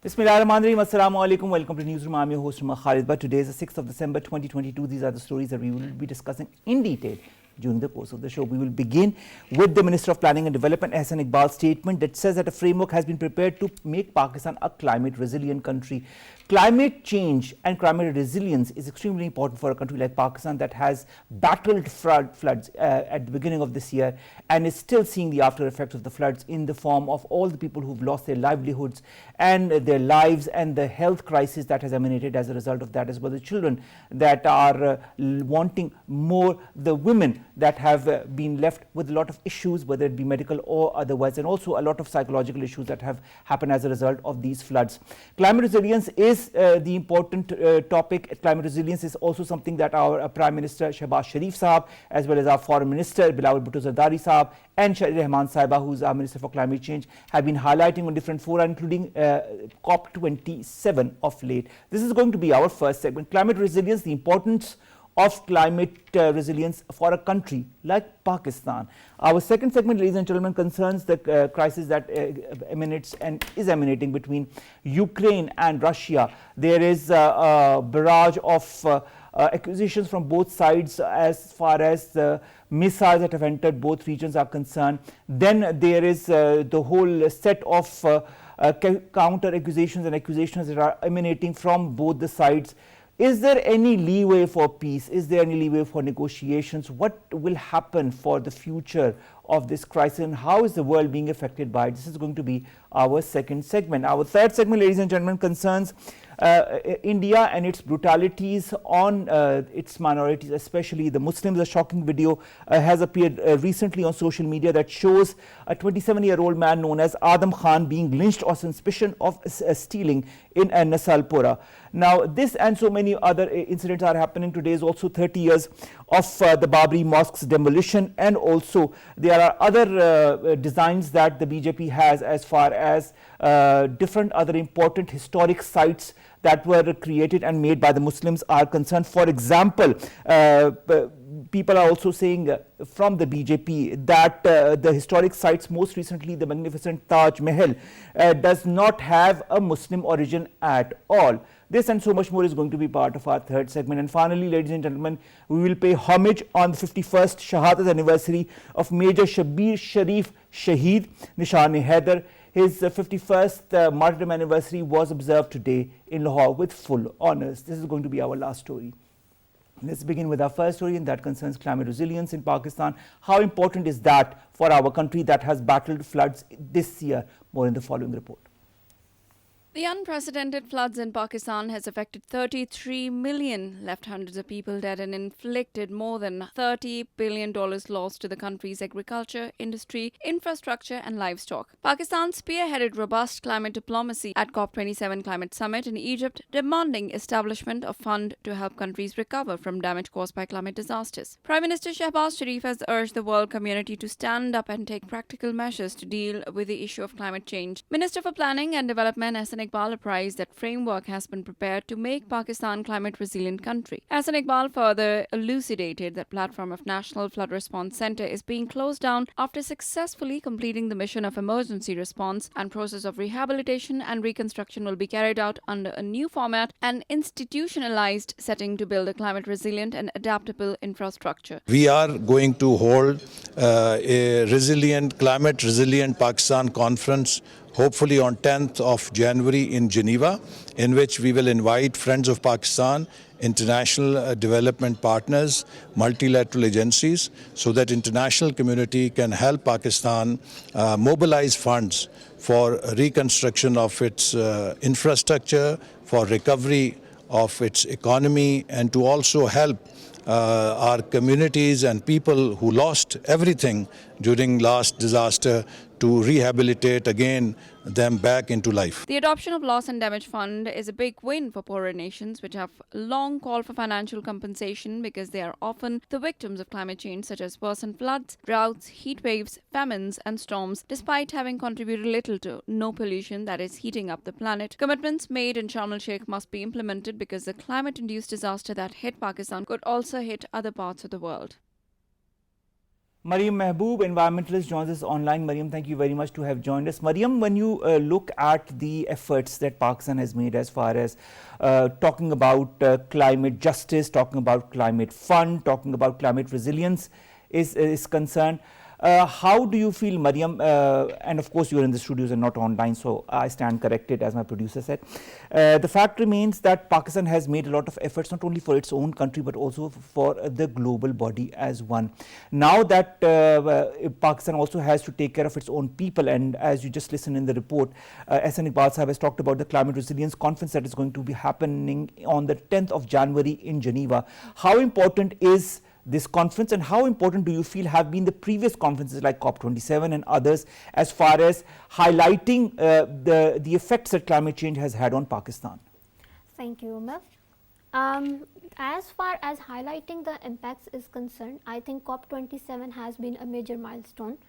Bismillahirrahmanirrahim. Assalamu alaikum. Welcome to NEWSROOM. I'm your host, Khalid. But today is the 6th of December 2022. These are the stories that we will be discussing in detail during the course of the show. We will begin with the Minister of Planning and Development, Ahsan Iqbal's statement that says that a framework has been prepared to make Pakistan a climate resilient country. Climate change and climate resilience is extremely important for a country like Pakistan that has battled floods at the beginning of this year and is still seeing the after effects of the floods in the form of all the people who've lost their livelihoods and their lives, and the health crisis that has emanated as a result of that, as well as the children that are wanting more, the women that have been left with a lot of issues, whether it be medical or otherwise, and also a lot of psychological issues that have happened as a result of these floods. Climate resilience is the important topic. Climate resilience is also something that our Prime Minister Shehbaz Sharif Saab, as well as our Foreign Minister Bilawal Bhutto Zardari Saab and Shahid Rahman Saiba, who is our Minister for Climate Change, have been highlighting on different fora, including COP27 of late. This is going to be our first segment. Climate resilience, the importance of climate resilience for a country like Pakistan. Our second segment, ladies and gentlemen, concerns the crisis that emanates and is emanating between Ukraine and Russia. There is a barrage of accusations from both sides as far as the missiles that have entered both regions are concerned. Then there is the whole set of counter accusations and accusations that are emanating from both the sides. Is there any leeway for peace? Is there any leeway for negotiations? What will happen for the future of this crisis, and how is the world being affected by it? This is going to be our second segment. Our third segment, ladies and gentlemen, concerns India and its brutalities on its minorities, especially the Muslims. A shocking video has appeared recently on social media that shows a 27-year-old man known as Adam Khan being lynched on suspicion of stealing in Nasalpura. Now, this and so many other incidents are happening. Today is also 30 years of the Babri Mosque's demolition, and also there are other designs that the BJP has as far as different other important historic sites that were created and made by the Muslims are concerned. For example, people are also saying from the BJP that the historic sites, most recently the magnificent Taj Mahal, does not have a Muslim origin at all. This and so much more is going to be part of our third segment. And finally, ladies and gentlemen, we will pay homage on the 51st Shahadat anniversary of Major Shabir Sharif Shaheed Nishan-e-Haider. His 51st martyrdom anniversary was observed today in Lahore with full honours. This is going to be our last story. Let's begin with our first story, and that concerns climate resilience in Pakistan. How important is that for our country that has battled floods this year? More in the following report. The unprecedented floods in Pakistan has affected 33 million, left hundreds of people dead, and inflicted more than $30 billion loss to the country's agriculture, industry, infrastructure and livestock. Pakistan spearheaded robust climate diplomacy at COP27 Climate Summit in Egypt, demanding establishment of fund to help countries recover from damage caused by climate disasters. Prime Minister Shehbaz Sharif has urged the world community to stand up and take practical measures to deal with the issue of climate change. Minister for Planning and Development Ahsan Iqbal apprised that framework has been prepared to make Pakistan climate resilient country. Ahsan Iqbal further elucidated that platform of National Flood Response Centre is being closed down after successfully completing the mission of emergency response, and process of rehabilitation and reconstruction will be carried out under a new format and institutionalized setting to build a climate resilient and adaptable infrastructure. We are going to hold a climate resilient Pakistan conference, hopefully on 10th of January in Geneva, in which we will invite Friends of Pakistan, international development partners, multilateral agencies, so that international community can help Pakistan mobilize funds for reconstruction of its infrastructure, for recovery of its economy, and to also help our communities and people who lost everything during last disaster to rehabilitate again them back into life. The adoption of Loss and Damage Fund is a big win for poorer nations, which have long called for financial compensation because they are often the victims of climate change, such as worsened floods, droughts, heat waves, famines and storms, despite having contributed little to no pollution that is heating up the planet. Commitments made in Sharm el-Sheikh must be implemented because the climate-induced disaster that hit Pakistan could also hit other parts of the world. Maryam Mehboob, environmentalist, joins us online. Maryam, thank you very much to have joined us. Maryam, when you look at the efforts that Pakistan has made as far as talking about climate justice, talking about climate fund, talking about climate resilience is concerned, how do you feel, Maryam, and of course you're in the studios and not online, so I stand corrected as my producer said. The fact remains that Pakistan has made a lot of efforts not only for its own country but also for the global body as one. Now that Pakistan also has to take care of its own people, and as you just listened in the report, SN Iqbal Sahab has talked about the climate resilience conference that is going to be happening on the 10th of January in Geneva. How important is this conference, and how important do you feel have been the previous conferences like COP27 and others as far as highlighting the effects that climate change has had on Pakistan? Thank you, Omar. As far as highlighting the impacts is concerned, I think COP27 has been a major milestone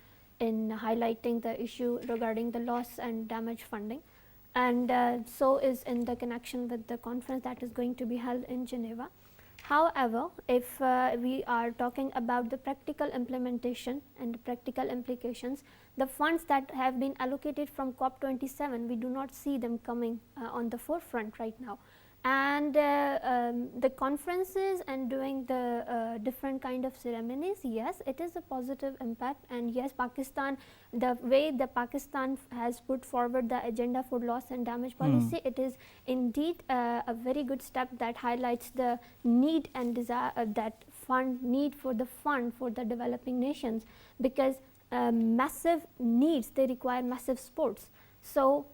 in highlighting the issue regarding the loss and damage funding, and so is in the connection with the conference that is going to be held in Geneva. However, if we are talking about the practical implementation and the practical implications, the funds that have been allocated from COP27, we do not see them coming on the forefront right now. And the conferences and doing the different kind of ceremonies, yes, it is a positive impact, and yes, Pakistan, the way the Pakistan has put forward the agenda for loss and damage policy, it is indeed a very good step that highlights the need and desire that need for the fund for the developing nations, because massive needs, they require massive supports. So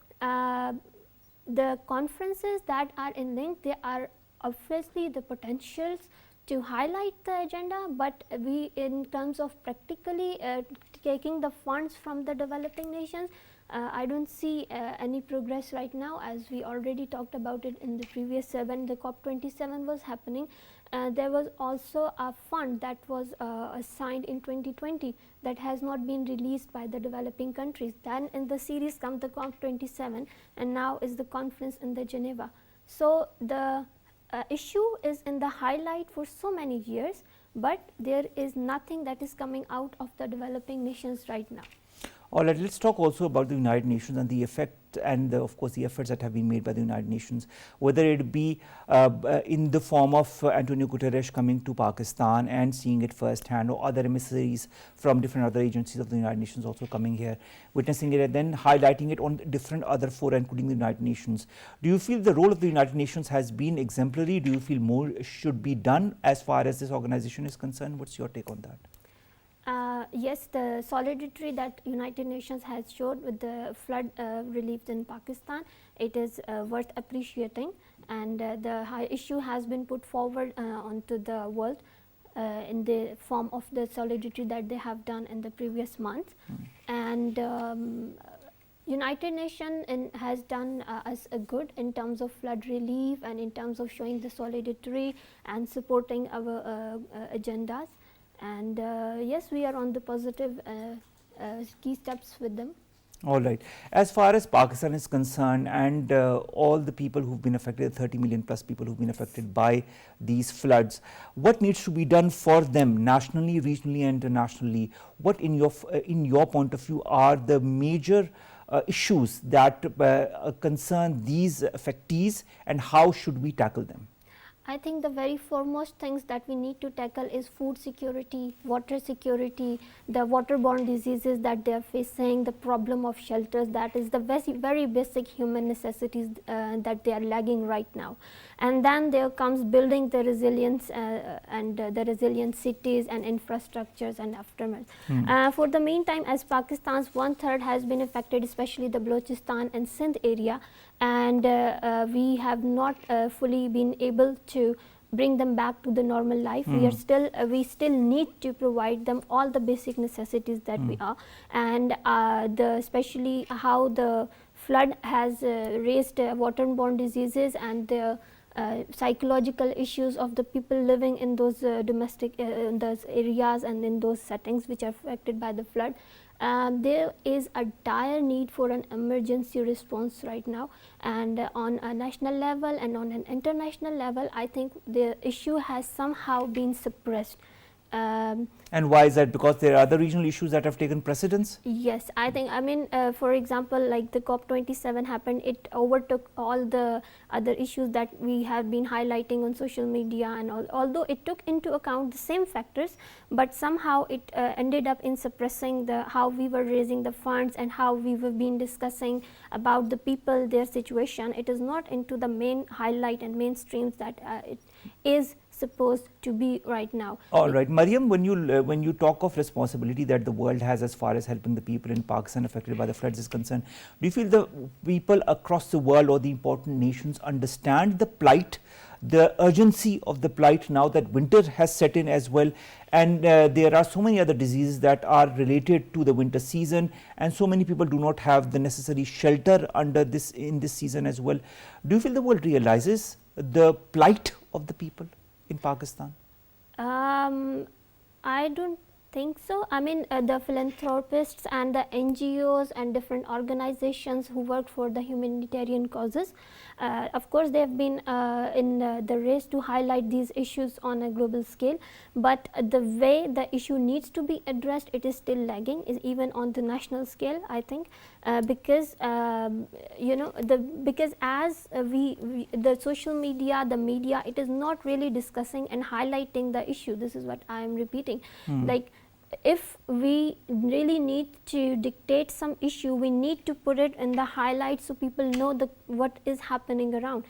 the conferences that are in link, they are obviously the potentials to highlight the agenda, but we, in terms of practically taking the funds from the developing nations, I don't see any progress right now, as we already talked about it in the previous when the COP27 was happening. There was also a fund that was assigned in 2020 that has not been released by the developing countries. Then in the series comes the COP27, and now is the conference in the Geneva. So the issue is in the highlight for so many years, but there is nothing that is coming out of the developing nations right now. All right, let's talk also about the United Nations and the effect and of course the efforts that have been made by the United Nations, whether it be in the form of Antonio Guterres coming to Pakistan and seeing it firsthand, or other emissaries from different other agencies of the United Nations also coming here, witnessing it and then highlighting it on different other fora, including the United Nations. Do you feel the role of the United Nations has been exemplary? Do you feel more should be done as far as this organization is concerned? What's your take on that? Yes, the solidarity that United Nations has showed with the flood relief in Pakistan, it is worth appreciating, and the issue has been put forward onto the world in the form of the solidarity that they have done in the previous month. And United Nations has done us a good in terms of flood relief and in terms of showing the solidarity and supporting our agendas. And yes, we are on the positive key steps with them. All right. As far as Pakistan is concerned, and all the people who've been affected, 30 million plus people who've been affected by these floods, what needs to be done for them nationally, regionally and internationally? What in your point of view are the major issues that concern these affectees, and how should we tackle them? I think the very foremost things that we need to tackle is food security, water security, the waterborne diseases that they are facing, the problem of shelters, that is the very basic human necessities that they are lagging right now. And then there comes building the resilience and the resilient cities and infrastructures and aftermath. For the meantime, as Pakistan's 1/3 has been affected, especially the Balochistan and Sindh area, and we have not fully been able to bring them back to the normal life. We still need to provide them all the basic necessities that we are, and especially how the flood has raised waterborne diseases and the psychological issues of the people living in those domestic in those areas and in those settings which are affected by the flood. There is a dire need for an emergency response right now, and on a national level and on an international level, I think the issue has somehow been suppressed. And why is that? Because there are other regional issues that have taken precedence? Yes, I think, for example, like the COP27 happened, it overtook all the other issues that we have been highlighting on social media and all. Although it took into account the same factors, but somehow it ended up in suppressing how we were raising the funds and how we were been discussing about the people, their situation. It is not into the main highlight and mainstreams that it is supposed to be right now. All right, Maryam, when you talk of responsibility that the world has as far as helping the people in Pakistan affected by the floods is concerned, do you feel the people across the world or the important nations understand the plight, the urgency of the plight now that winter has set in as well, and there are so many other diseases that are related to the winter season, and so many people do not have the necessary shelter in this season as well? Do you feel the world realizes the plight of the people in Pakistan? I don't think so. The philanthropists and the NGOs and different organizations who work for the humanitarian causes, of course they have been in the race to highlight these issues on a global scale, but the way the issue needs to be addressed, it is still lagging, is even on the national scale, I think, because because as the social media, the media, it is not really discussing and highlighting the issue. This is what I am repeating. Like, if we really need to dictate some issue, we need to put it in the highlights so people know what is happening around.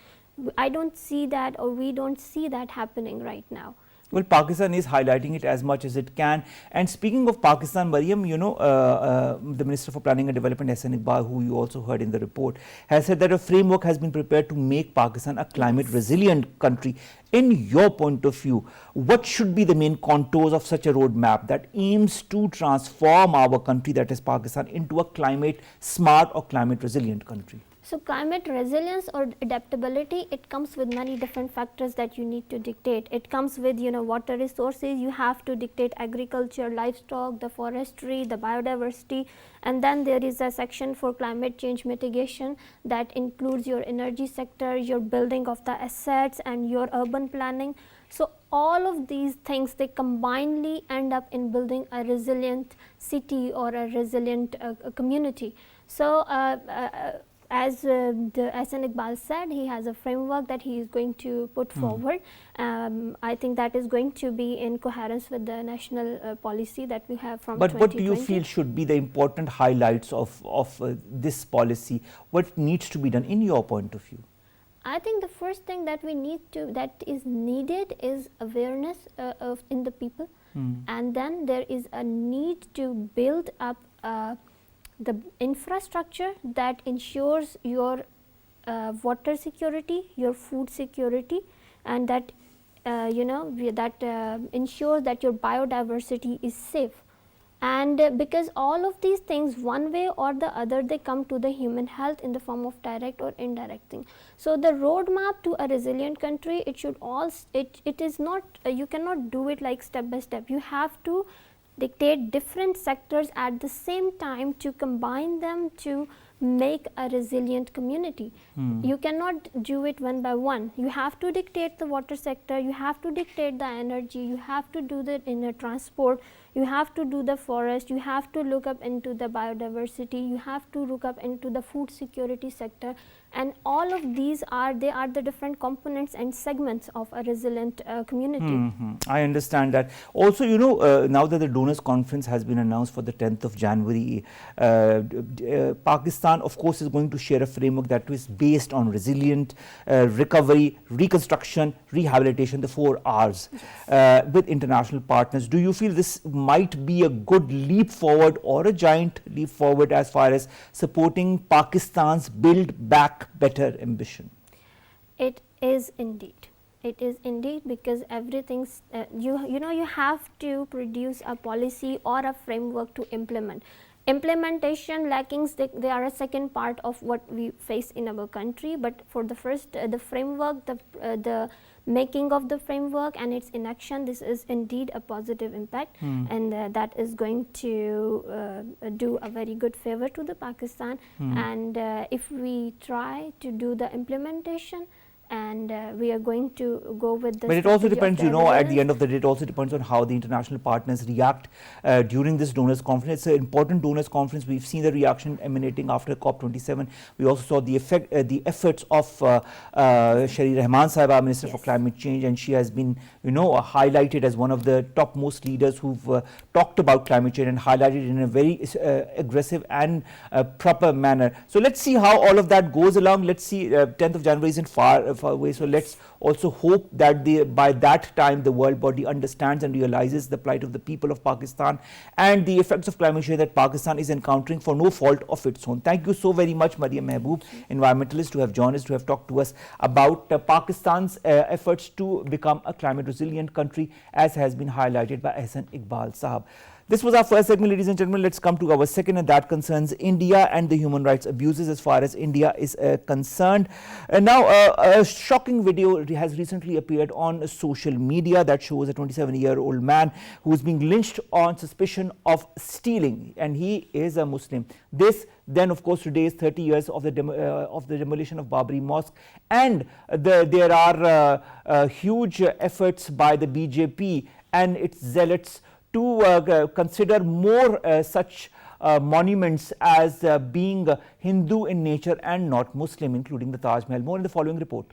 I don't see that, or we don't see that happening right now. Well, Pakistan is highlighting it as much as it can. And speaking of Pakistan, Maryam, the Minister for Planning and Development, Iqbal, who you also heard in the report, has said that a framework has been prepared to make Pakistan a climate resilient country. In your point of view, what should be the main contours of such a roadmap that aims to transform our country, that is Pakistan, into a climate smart or climate resilient country? So climate resilience or adaptability, it comes with many different factors that you need to dictate. It comes with water resources, you have to dictate agriculture, livestock, the forestry, the biodiversity, and then there is a section for climate change mitigation that includes your energy sector, your building of the assets and your urban planning. So all of these things, they combinedly end up in building a resilient city or a resilient community. So as Iqbal said, he has a framework that he is going to put forward. I think that is going to be in coherence with the national policy that we have from 2020. But what do you feel should be the important highlights of this policy? What needs to be done in your point of view? I think the first thing that is needed is awareness in the people, and then there is a need to build up the infrastructure that ensures your water security, your food security, and that ensures that your biodiversity is safe. And because all of these things, one way or the other, they come to the human health in the form of direct or indirect thing. So the roadmap to a resilient country, it should it is not, you cannot do it like step by step. You have to dictate different sectors at the same time to combine them to make a resilient community. You cannot do it one by one. You have to dictate the water sector, you have to dictate the energy, you have to do the inner transport, you have to do the forest, you have to look up into the biodiversity, you have to look up into the food security sector, and all of these are the different components and segments of a resilient community. I understand that. Also, now that the donors conference has been announced for the 10th of January, Pakistan of course is going to share a framework that is based on resilient recovery, reconstruction, rehabilitation, the 4 R's with international partners. Do you feel this might be a good leap forward or a giant leap forward as far as supporting Pakistan's Build Back Better ambition? It is indeed. It is indeed, because everything's you have to produce a policy or a framework to implement. Implementation lackings, they are a second part of what we face in our country, but for the first, the framework, the making of the framework and its inaction, this is indeed a positive impact, and that is going to do a very good favor to the Pakistan. And if we try to do the implementation, and we are going to go with the But it also strategy of depends, the you know, at the resilience. end of the day, it also depends on how the international partners react during this donors conference. It's an important donors conference. We've seen the reaction emanating after COP27. We also saw the efforts of Shari Rahman Sahiba, Minister for Yes. Climate Change, and she has been, you know, highlighted as one of the topmost leaders who've talked about climate change and highlighted in a very aggressive and proper manner. So let's see how all of that goes along. Let's see, 10th of January isn't far away, so let's also hope that by that time the world body understands and realizes the plight of the people of Pakistan and the effects of climate change that Pakistan is encountering for no fault of its own. Thank you so very much, Maryam Mehboob, environmentalist, to have joined us, to have talked to us about Pakistan's efforts to become a climate resilient country, as has been highlighted by Ahsan Iqbal Sahab. This was our first segment, ladies and gentlemen. Let's come to our second, and that concerns India and the human rights abuses as far as India is concerned. Now, a shocking video has recently appeared on social media that shows a 27-year-old man who is being lynched on suspicion of stealing, and he is a Muslim. This, then, of course, today is 30 years of the demolition of Babri Mosque, and there are huge efforts by the BJP and its zealots to consider more such monuments as being Hindu in nature and not Muslim, including the Taj Mahal. More in the following report.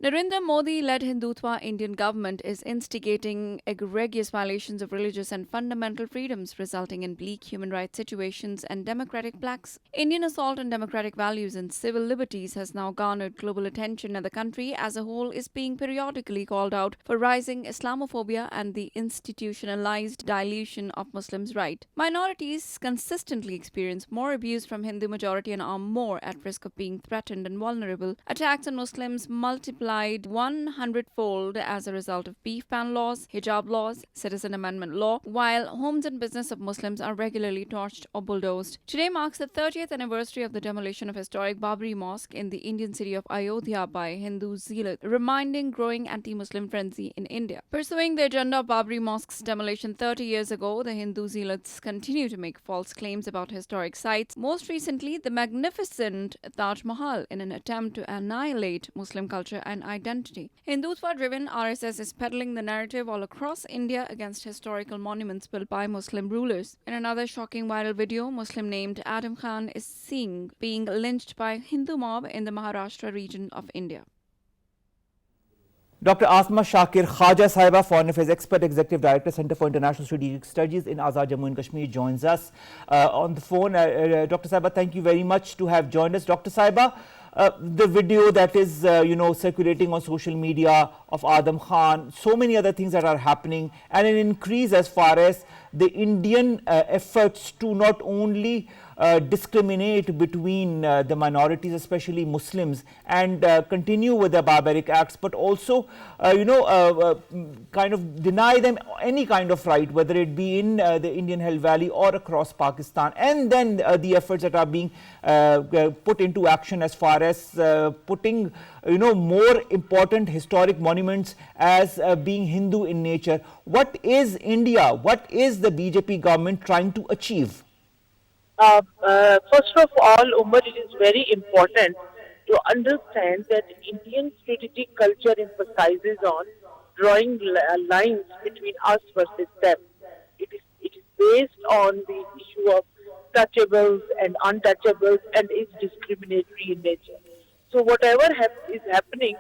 Narendra Modi-led Hindutva Indian government is instigating egregious violations of religious and fundamental freedoms, resulting in bleak human rights situations and democratic plaques. Indian assault on democratic values and civil liberties has now garnered global attention, and the country as a whole is being periodically called out for rising Islamophobia and the institutionalized dilution of Muslims' rights. Minorities consistently experience more abuse from Hindu majority and are more at risk of being threatened and vulnerable. Attacks on Muslims multiplied 100-fold as a result of beef ban laws, hijab laws, citizen amendment law, while homes and business of Muslims are regularly torched or bulldozed. Today marks the 30th anniversary of the demolition of historic Babri Mosque in the Indian city of Ayodhya by Hindu zealots, reminding growing anti-Muslim frenzy in India. Pursuing the agenda of Babri Mosque's demolition 30 years ago, the Hindu zealots continue to make false claims about historic sites, most recently the magnificent Taj Mahal, in an attempt to annihilate Muslim culture and identity. Hindutva-driven RSS is peddling the narrative all across India against historical monuments built by Muslim rulers. In another shocking viral video, Muslim named Adam Khan is seen being lynched by Hindu mob in the Maharashtra region of India. Dr. Asma Shakir Khawaja Sahiba, Foreign Affairs Expert, Executive Director, Center for International Strategic Studies in Azad Jammu and Kashmir, joins us on the phone. Dr. Sahiba, thank you very much to have joined us. Dr. Sahiba, the video that is, circulating on social media of Adam Khan, so many other things that are happening, and an increase as far as the Indian efforts to not only discriminate between the minorities, especially Muslims, and continue with the barbaric acts, but also, kind of deny them any kind of right, whether it be in the Indian Held Valley or across Pakistan. And then the efforts that are being put into action as far as putting, more important historic monuments as being Hindu in nature. What is India, what is the BJP government trying to achieve? First of all, Omar, it is very important to understand that Indian strategic culture emphasizes on drawing lines between us versus them. It is based on the issue of touchables and untouchables and is discriminatory in nature. So whatever is happening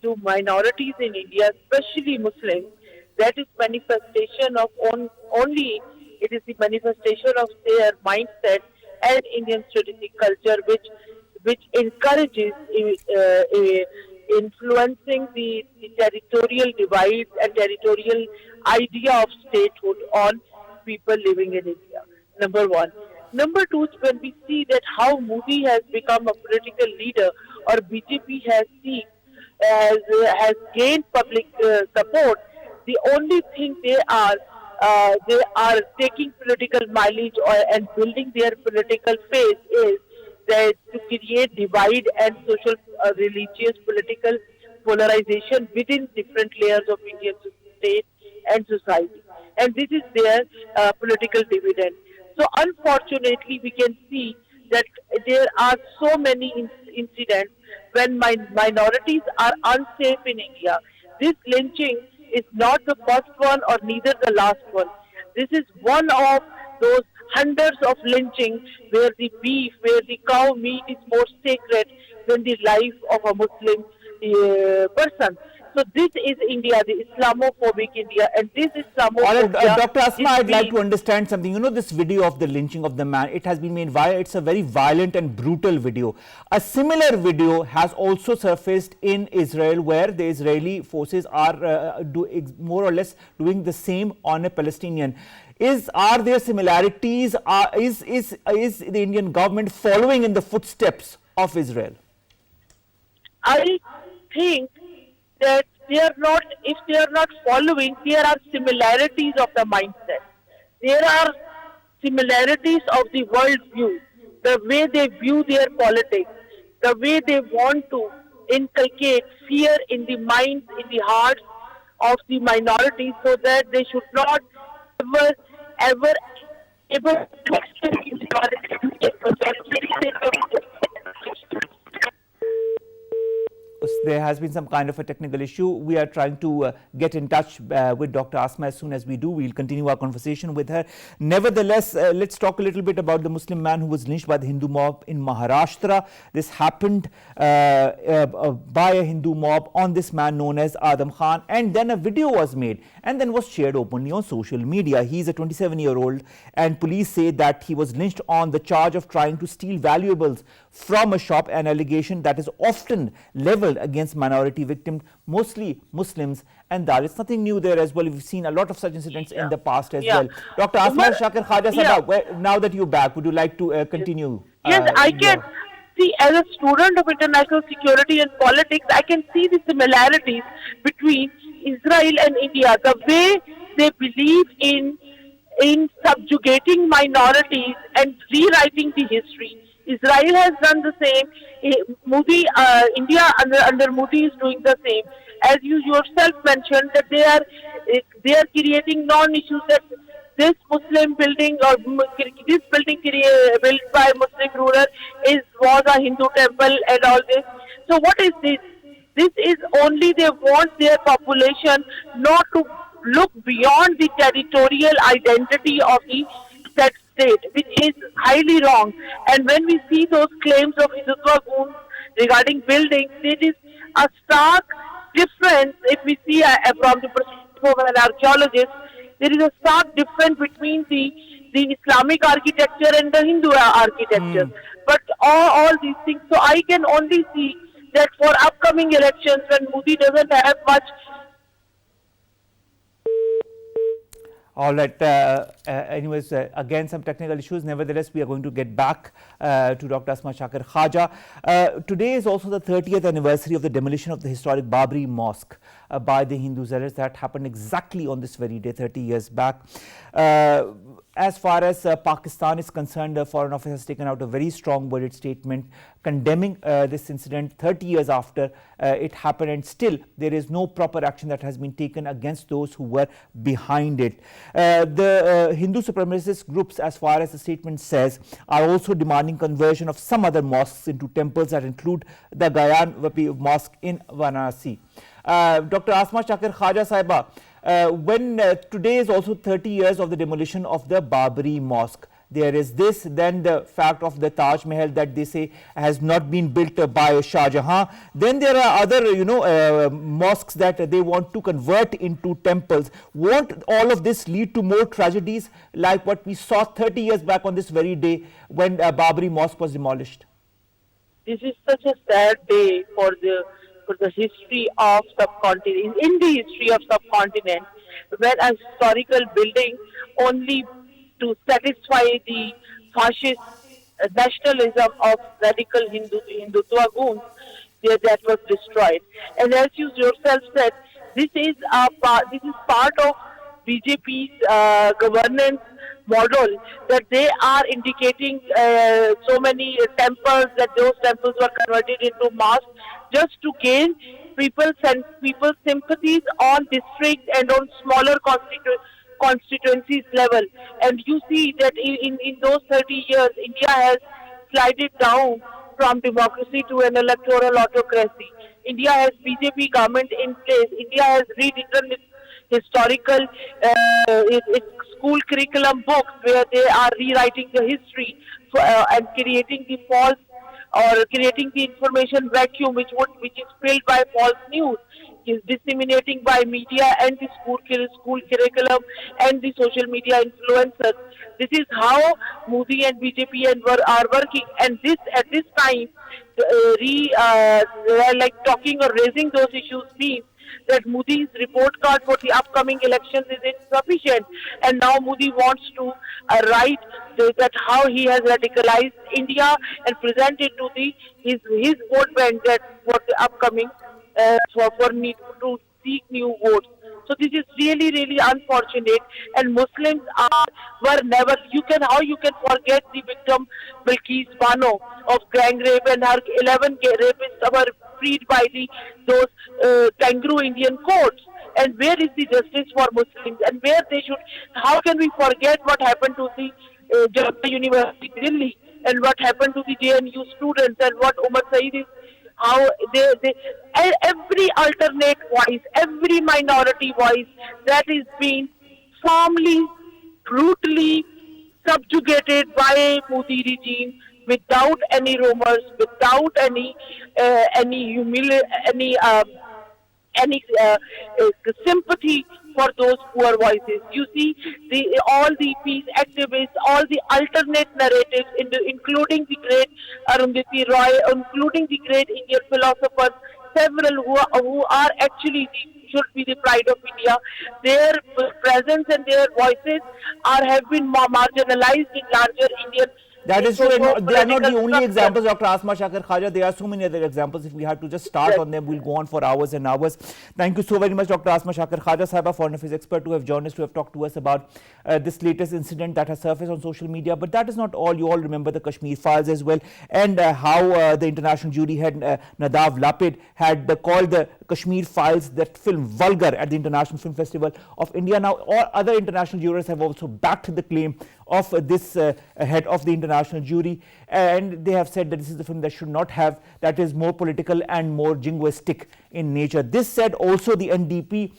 to minorities in India, especially Muslims, that is manifestation of it is the manifestation of their mindset and Indian strategic culture, which encourages influencing the territorial divides and territorial idea of statehood on people living in India. Number one. Number two, when we see that how Modi has become a political leader, or BJP has gained public support, the only thing they are taking political mileage and building their political face is that to create divide and social, religious, political polarization within different layers of Indian state and society. And this is their political dividend. So unfortunately, we can see that there are so many incidents when minorities are unsafe in India. This lynching is not the first one or neither the last one. This is one of those hundreds of lynchings where the beef, where the cow meat is more sacred than the life of a Muslim person. So this is India, the Islamophobic India, and this Islamophobia. All right, Dr. Asma, I'd like being to understand something. You know, this video of the lynching of the man, it has been made viral. It's a very violent and brutal video. A similar video has also surfaced in Israel, where the Israeli forces are more or less doing the same on a Palestinian. Are there similarities? Is the Indian government following in the footsteps of Israel? I think that they are not, if they are not following, there are similarities of the mindset. There are similarities of the world view, the way they view their politics, the way they want to inculcate fear in the minds, in the hearts of the minorities, so that they should not ever able to experience there has been some kind of a technical issue. We are trying to get in touch with Dr. Asma. As soon as we do, we'll continue our conversation with her. Nevertheless, let's talk a little bit about the Muslim man who was lynched by the Hindu mob in Maharashtra. This happened by a Hindu mob on this man known as Adam Khan, and then a video was made and then was shared openly on social media. He is a 27-year-old, and police say that he was lynched on the charge of trying to steal valuables from a shop, an allegation that is often leveled against minority victims, mostly Muslims and Dalits. Nothing new there as well. We've seen a lot of such incidents in the past as well. Dr. Asma Shakir Khawaja, now that you're back, would you like to continue? Yes, I can see, as a student of international security and politics, I can see the similarities between Israel and India. The way they believe in subjugating minorities and rewriting the history. Israel has done the same. India under Modi is doing the same. As you yourself mentioned, that they are creating non-issues, that this Muslim building or this building built by Muslim ruler was a Hindu temple and all this. So what is this? This is only they want their population not to look beyond the territorial identity of that state, which is highly wrong. And when we see those claims of Hindutva goons regarding buildings, it is a stark difference. If we see from the perspective of an archaeologist, there is a stark difference between the Islamic architecture and the Hindu architecture. But all these things, so I can only see that for upcoming elections, when Modi doesn't have much. All right. Anyways, again, some technical issues. Nevertheless, we are going to get back to Dr. Asma Shakir Khawaja. Today is also the 30th anniversary of the demolition of the historic Babri Mosque by the Hindu zealots. That happened exactly on this very day, 30 years back. As far as Pakistan is concerned, the Foreign Office has taken out a very strong worded statement condemning this incident 30 years after it happened, and still there is no proper action that has been taken against those who were behind it. The Hindu supremacist groups, as far as the statement says, are also demanding conversion of some other mosques into temples that include the Gayan Vapi Mosque in Varanasi. Dr. Asma Shakir Khawaja Sahiba, when today is also 30 years of the demolition of the Babri Mosque, there is this, then the fact of the Taj Mahal that they say has not been built by Shah Jahan. Then there are other, mosques that they want to convert into temples. Won't all of this lead to more tragedies like what we saw 30 years back on this very day when Babri Mosque was demolished? This is such a sad day for the history of subcontinent, in the history of subcontinent, when a historical building only to satisfy the fascist nationalism of radical Hindutva goons that was destroyed. And as you yourself said, this is part of BJP's governance model, that they are indicating so many temples, that those temples were converted into mosques just to gain people's sympathies on district and on smaller constituencies level. And you see that in those 30 years, India has slided down from democracy to an electoral autocracy. India has BJP government in place. India has rewritten its historical, its school curriculum books where they are rewriting the history and creating the false or creating the information vacuum which is filled by false news, is disseminating by media and the school curriculum and the social media influencers. This is how Modi and BJP are working, and this at this time, like talking or raising those issues means that Modi's report card for the upcoming elections is insufficient, and now Modi wants to write that how he has radicalized India and present it to his vote bank that for the upcoming for need to seek new votes. So this is really unfortunate, and Muslims were never. You can forget the victim Bilkis Bano of gang rape, and her 11 rapists were freed by those kangaroo Indian courts. And where is the justice for Muslims? And where they should? How can we forget what happened to the Jammu University Delhi, and what happened to the JNU students, and what Omar Saeed is? How every alternate voice, every minority voice that is being firmly, brutally subjugated by Modi regime without any rumors, without any sympathy for those poor voices. You see, all the peace activists, all the alternate narratives, including the great Arundhati Roy, including the great Indian philosophers, several who are actually should be the pride of India. Their presence and their voices have been marginalized in larger Indian. That is true. They are not the only examples, Dr. Asma, Shakir, Khawaja. There are so many other examples. If we had to just start on them, we'll go on for hours and hours. Thank you so very much, Dr. Asma, Shakir, Khawaja Sahiba, foreign affairs expert, to have joined us, to have talked to us about this latest incident that has surfaced on social media. But that is not all. You all remember the Kashmir files as well, and how the international jury head Nadav Lapid had called the Kashmir files, that film, vulgar at the International Film Festival of India. Now, all other international jurors have also backed the claim of this head of the international jury, and they have said that this is the film that should not have, that is more political and more jingoistic in nature. This said, also the NDP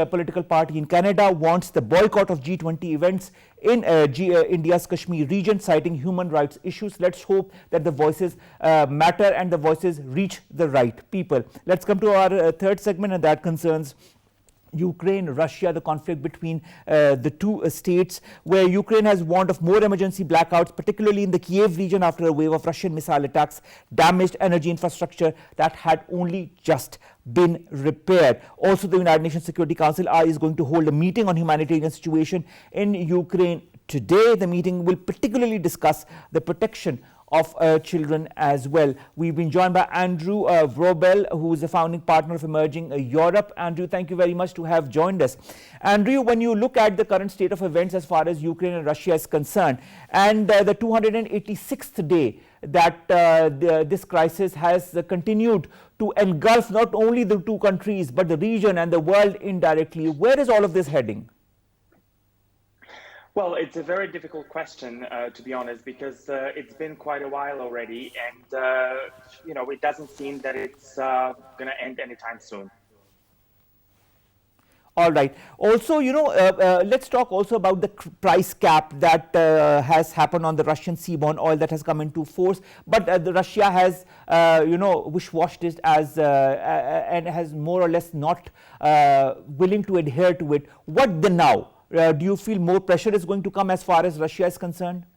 political party in Canada wants the boycott of G20 events in India's Kashmir region, citing human rights issues. Let's hope that the voices matter and the voices reach the right people. Let's come to our third segment, and that concerns Ukraine, Russia, the conflict between the two states, where Ukraine has warned of more emergency blackouts, particularly in the Kiev region, after a wave of Russian missile attacks damaged energy infrastructure that had only just been repaired. Also, the United Nations Security Council is going to hold a meeting on humanitarian situation in Ukraine today. The meeting will particularly discuss the protection of children as well. We've been joined by Andrew Wrobel, who is the founding partner of Emerging Europe. Andrew, thank you very much to have joined us. Andrew, when you look at the current state of events as far as Ukraine and Russia is concerned, and the 286th day that this crisis has continued to engulf not only the two countries but the region and the world indirectly, where is all of this heading? Well, it's a very difficult question, to be honest, because it's been quite a while already, and it doesn't seem that it's going to end anytime soon. All right. Also, let's talk also about the price cap that has happened on the Russian seaborne oil that has come into force. But Russia has, wish-washed it as and has more or less not willing to adhere to it. What the now? Do you feel more pressure is going to come as far as Russia is concerned?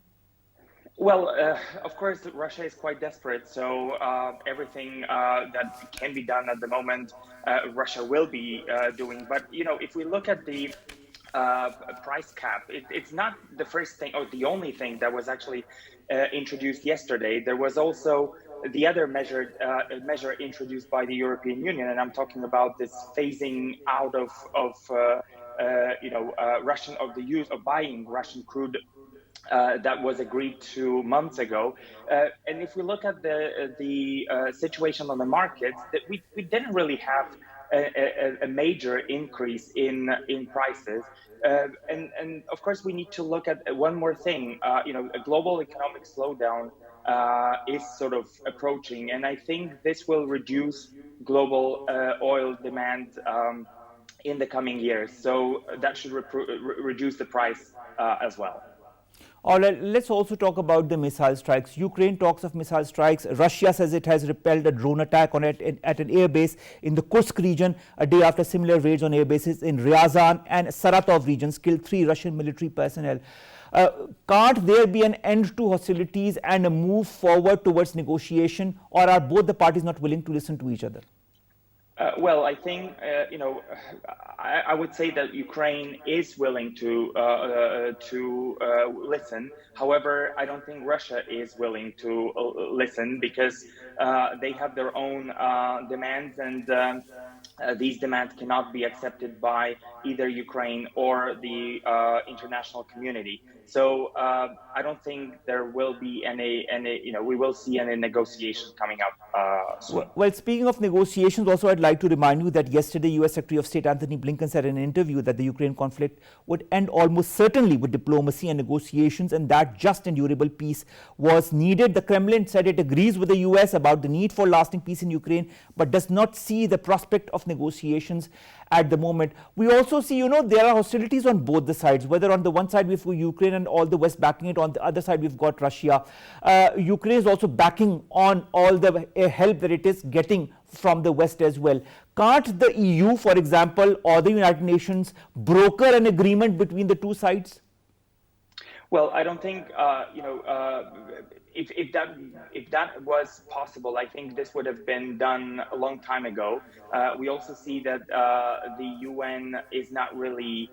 Well, of course, Russia is quite desperate. So everything that can be done at the moment, Russia will be doing. But, if we look at the price cap, it's not the first thing or the only thing that was actually introduced yesterday. There was also the other measure introduced by the European Union. And I'm talking about this phasing out of the use of buying Russian crude that was agreed to months ago. And if we look at the situation on the markets, that we didn't really have a major increase in prices. And of course, we need to look at one more thing. A global economic slowdown is sort of approaching. And I think this will reduce global oil demand in the coming years. So that should reduce the price as well. All right, let's also talk about the missile strikes. Ukraine talks of missile strikes. Russia says it has repelled a drone attack on it at an airbase in the Kursk region a day after similar raids on airbases in Ryazan and Saratov regions killed 3 Russian military personnel. Can't there be an end to hostilities and a move forward towards negotiation, or are both the parties not willing to listen to each other? Well, I think, I would say that Ukraine is willing to listen. However, I don't think Russia is willing to listen because they have their own demands, and these demands cannot be accepted by either Ukraine or the international community. So I don't think there will be any, we will see any negotiations coming up soon. Well, speaking of negotiations, also I'd like to remind you that yesterday U.S. Secretary of State Antony Blinken said in an interview that the Ukraine conflict would end almost certainly with diplomacy and negotiations, and that just and durable peace was needed. The Kremlin said it agrees with the U.S. about the need for lasting peace in Ukraine, but does not see the prospect of negotiations at the moment. We also see, there are hostilities on both the sides, whether on the one side we've got Ukraine and all the West backing it, on the other side we've got Russia. Ukraine is also backing on all the help that it is getting from the West as well. Can't the EU, for example, or the United Nations broker an agreement between the two sides? Well, I don't think, if that was possible, I think this would have been done a long time ago. We also see that the UN is not really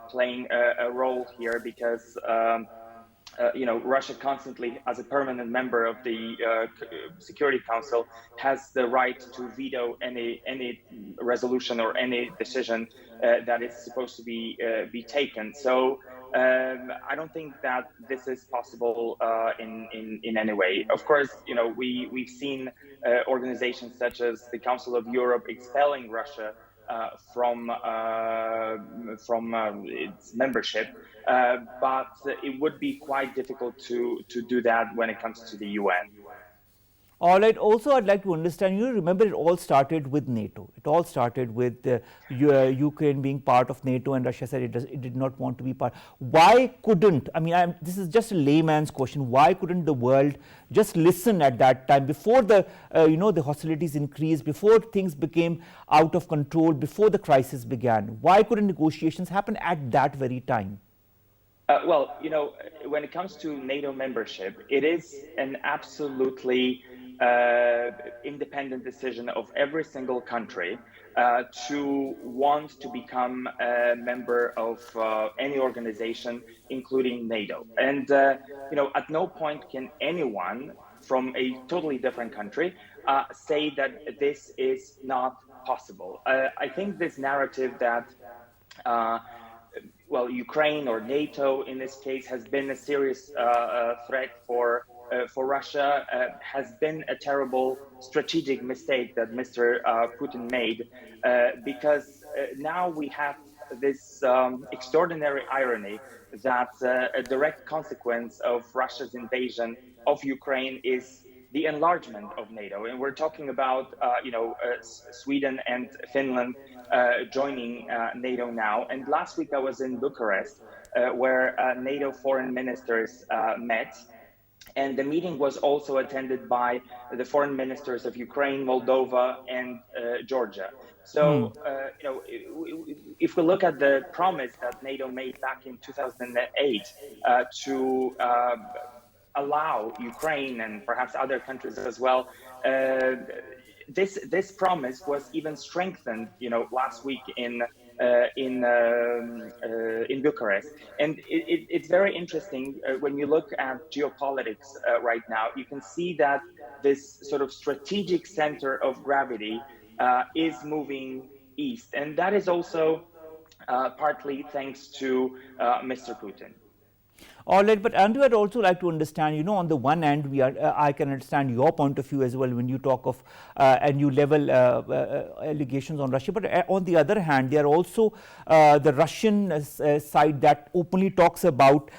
playing a role here because Russia constantly, as a permanent member of the Security Council, has the right to veto any resolution or any decision that is supposed to be taken. So I don't think that this is possible in any way. Of course, we've seen organizations such as the Council of Europe expelling Russia from its membership, but it would be quite difficult to do that when it comes to the UN. All right. Also, I'd like to understand, remember it all started with NATO. It all started with Ukraine being part of NATO, and Russia said it did not want to be part. Why couldn't, this is just a layman's question, why couldn't the world just listen at that time, before the hostilities increased, before things became out of control, before the crisis began? Why couldn't negotiations happen at that very time? Well, when it comes to NATO membership, it is an absolutely independent decision of every single country to want to become a member of any organization, including NATO. And, at no point can anyone from a totally different country say that this is not possible. I think this narrative that Ukraine or NATO in this case has been a serious threat for Russia has been a terrible strategic mistake that Mr. Putin made, because now we have this extraordinary irony that a direct consequence of Russia's invasion of Ukraine is the enlargement of NATO. And we're talking about, Sweden and Finland joining NATO now. And last week I was in Bucharest, where NATO foreign ministers met. And the meeting was also attended by the foreign ministers of Ukraine, Moldova, and Georgia. So, if we look at the promise that NATO made back in 2008 to allow Ukraine and perhaps other countries as well, this promise was even strengthened, last week in Bucharest. And it's very interesting when you look at geopolitics right now. You can see that this sort of strategic center of gravity is moving east, and that is also partly thanks to Mr. Putin. All right, but Andrew, I'd also like to understand, on the one hand, I can understand your point of view as well when you talk of and you level allegations on Russia. But on the other hand, there are also the Russian side that openly talks about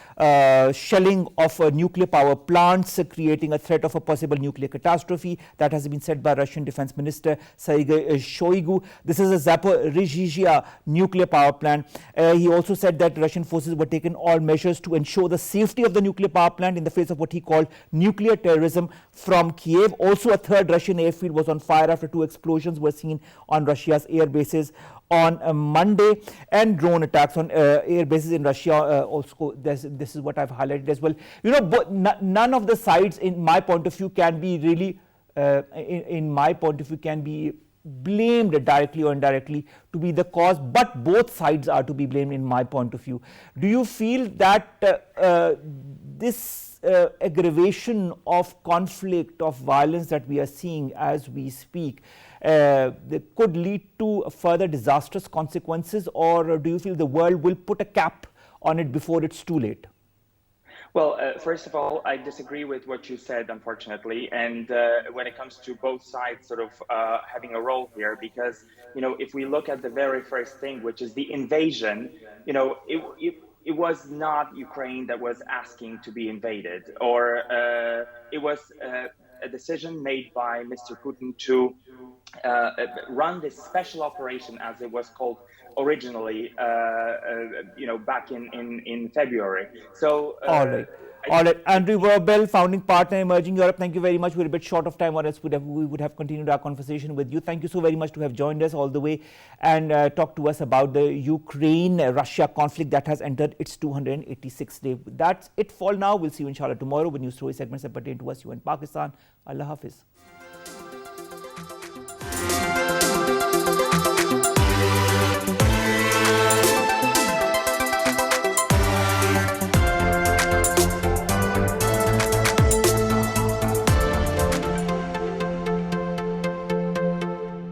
shelling of nuclear power plants, creating a threat of a possible nuclear catastrophe. That has been said by Russian Defense Minister Sergei Shoigu. This is a Zaporizhzhia nuclear power plant. He also said that Russian forces were taking all measures to ensure the safety of the nuclear power plant in the face of what he called nuclear terrorism from Kiev. Also, a third Russian airfield was on fire after 2 explosions were seen on Russia's air bases on Monday, and drone attacks on air bases in Russia. Also, this is what I've highlighted as well. None of the sides, in my point of view, can be really, in my point of view, can be blamed directly or indirectly to be the cause, but both sides are to be blamed in my point of view. Do you feel that this aggravation of conflict, of violence that we are seeing as we speak, could lead to further disastrous consequences, or do you feel the world will put a cap on it before it's too late? Well, first of all, I disagree with what you said, unfortunately. And when it comes to both sides sort of having a role here, because, if we look at the very first thing, which is the invasion, it was not Ukraine that was asking to be invaded, or it was a decision made by Mr. Putin to run this special operation, as it was called originally, back in February. So all right. Andrew Wrobel, founding partner, Emerging Europe. Thank you very much. We're a bit short of time, or else we would have continued our conversation with you. Thank you so very much to have joined us all the way and talk to us about the Ukraine-Russia conflict that has entered its 286th day. That's it for now. We'll see you inshallah tomorrow with news story segments that pertain to us, you and Pakistan. Allah Hafiz.